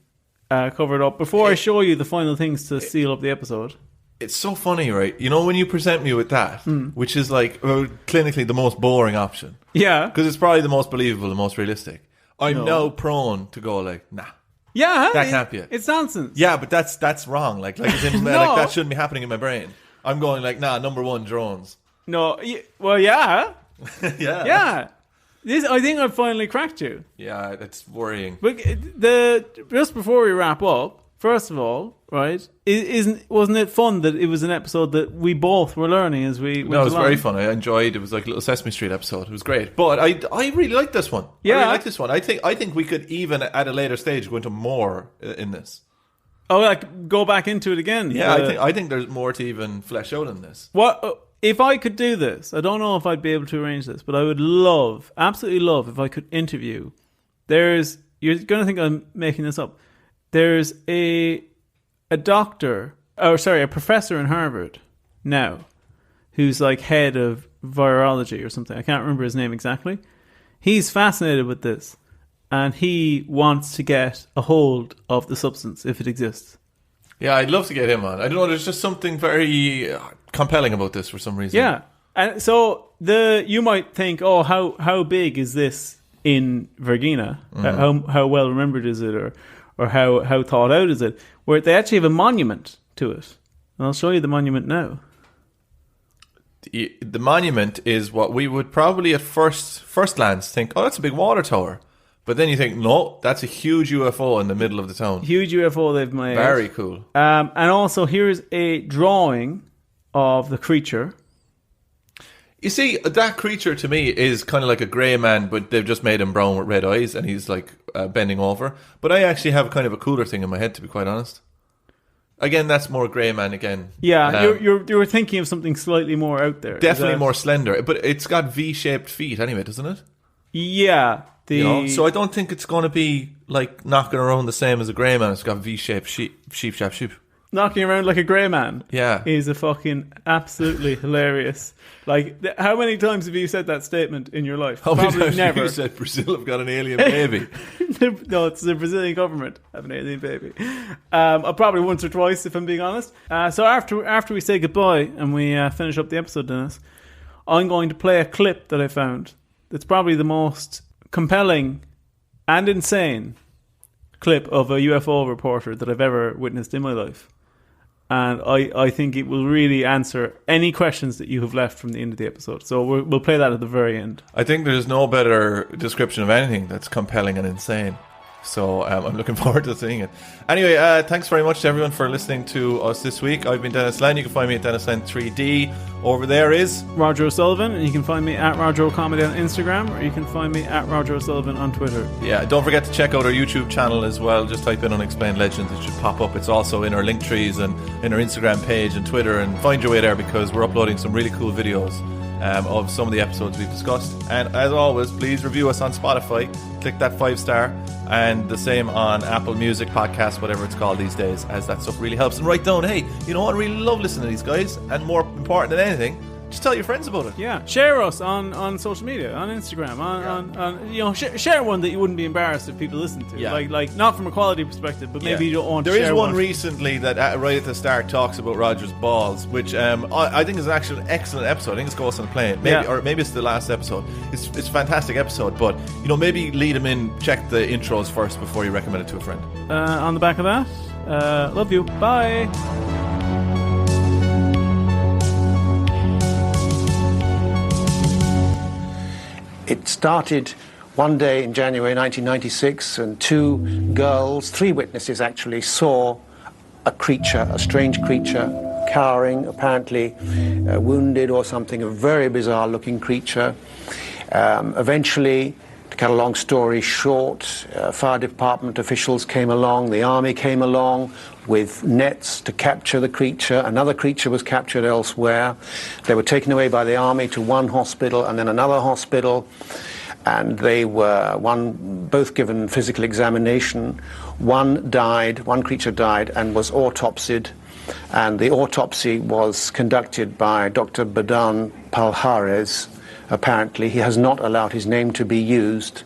covered up. Before I show you the final things to seal up the episode... It's so funny, right? You know, when you present me with that, which is like clinically the most boring option. Yeah. Because it's probably the most believable, the most realistic. I'm now prone to go like, nah. Yeah. That can't be it. It's nonsense. Yeah, but that's wrong. Like like that shouldn't be happening in my brain. I'm going like, nah, number one, drones. No. Well, yeah. Yeah. Yeah. I think I've finally cracked you. Yeah, that's worrying. But just before we wrap up, first of all, right? Wasn't it fun that it was an episode that we both were learning as we went No, it was along? very fun. I enjoyed it. It was like a little Sesame Street episode. It was great. But I really like this one. Yeah. I really like this one. I think we could even at a later stage go into more in this. Oh, like go back into it again. Yeah, I think there's more to even flesh out in this. What if I could do this? I don't know if I'd be able to arrange this, but I would absolutely love if I could interview. You're going to think I'm making this up. There's a professor in Harvard now who's like head of virology or something. I can't remember his name exactly. He's fascinated with this. And he wants to get a hold of the substance if it exists. Yeah, I'd love to get him on. I don't know, there's just something very compelling about this for some reason. Yeah. And so you might think, oh, how big is this in Varginha? How well remembered is it, or how thought out is it? Where they actually have a monument to it. And I'll show you the monument now. The monument is what we would probably at first glance think, oh, that's a big water tower. But then you think, no, that's a huge UFO in the middle of the town. Huge UFO they've made. Very cool. And also, here's a drawing of the creature. You see, that creature to me is kind of like a grey man, but they've just made him brown with red eyes, and he's like bending over. But I actually have kind of a cooler thing in my head, to be quite honest. Again, that's more grey man again. Yeah, you were thinking of something slightly more out there. Definitely more slender, but it's got V-shaped feet anyway, doesn't it? Yeah. So I don't think it's going to be like knocking around the same as a grey man. It's got V-shaped sheep. Knocking around like a grey man. Yeah. Is a fucking absolutely hilarious. Like, how many times have you said that statement in your life? How many times never. have you said Brazil have got an alien baby? No, it's the Brazilian government have an alien baby. Probably once or twice, if I'm being honest. So after we say goodbye and we finish up the episode, Dennis, I'm going to play a clip that I found. It's probably the most compelling and insane clip of a UFO reporter that I've ever witnessed in my life. And I think it will really answer any questions that you have left from the end of the episode. So we'll play that at the very end. I think there's no better description of anything that's compelling and insane. So I'm looking forward to seeing it. Anyway, thanks very much to everyone for listening to us this week. I've been Denis Len. You can find me at Denis Len 3D. Over there is Roger O'Sullivan, and you can find me at Roger O'Comedy on Instagram, or you can find me at Roger O'Sullivan on Twitter. Yeah, don't forget to check out our YouTube channel as well. Just type in Unexplained Legends. It should pop up. It's also in our link trees and in our Instagram page and Twitter, and find your way there because we're uploading some really cool videos of some of the episodes we've discussed. And as always, please review us on Spotify. Click that 5-star, and the same on Apple Music, Podcasts, whatever it's called these days, as that stuff really helps. And write down, hey, you know what, I really love listening to these guys, and more important than anything, just tell your friends about it. Yeah, share us on social media, on Instagram, on share one that you wouldn't be embarrassed if people listen to. Yeah. Like not from a quality perspective, but maybe you don't want to There share is one recently that right at the start talks about Roger's balls, which I think is actually an excellent episode. I think it's Ghost on a Plane, or maybe it's the last episode. It's a fantastic episode, but maybe lead him in, check the intros first before you recommend it to a friend. On the back of that, love you. Bye. It started one day in January 1996, and three witnesses actually, saw a creature, a strange creature, cowering, apparently wounded or something, a very bizarre-looking creature. Eventually, to cut a long story short, fire department officials came along, the army came along with nets to capture the creature. Another creature was captured elsewhere. They were taken away by the army to one hospital and then another hospital, and they were both given physical examination. One creature died and was autopsied, and the autopsy was conducted by Dr. Badan Palhares. Apparently, he has not allowed his name to be used,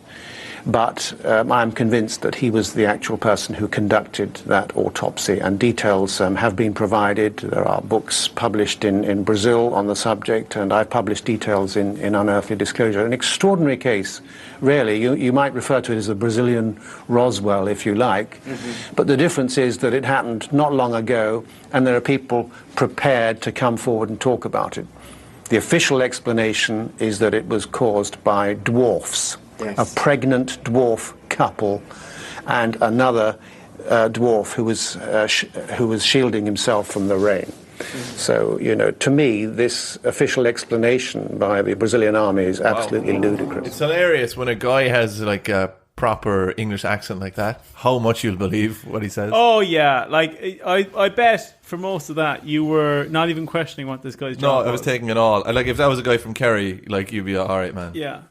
but I'm convinced that he was the actual person who conducted that autopsy, and details have been provided. There are books published in Brazil on the subject, and I've published details in Unearthly Disclosure. An extraordinary case, really. You might refer to it as the Brazilian Roswell, if you like, but the difference is that it happened not long ago, and there are people prepared to come forward and talk about it. The official explanation is that it was caused by dwarfs, a pregnant dwarf couple and another dwarf who was shielding himself from the rain. So, to me, this official explanation by the Brazilian army is absolutely ludicrous. It's hilarious when a guy has like a proper English accent like that. How much you'll believe what he says. Oh, yeah. Like, I bet for most of that, you were not even questioning what this guy's job was. No, I was taking it all. Like, if that was a guy from Kerry, like, you'd be all right, man. Yeah.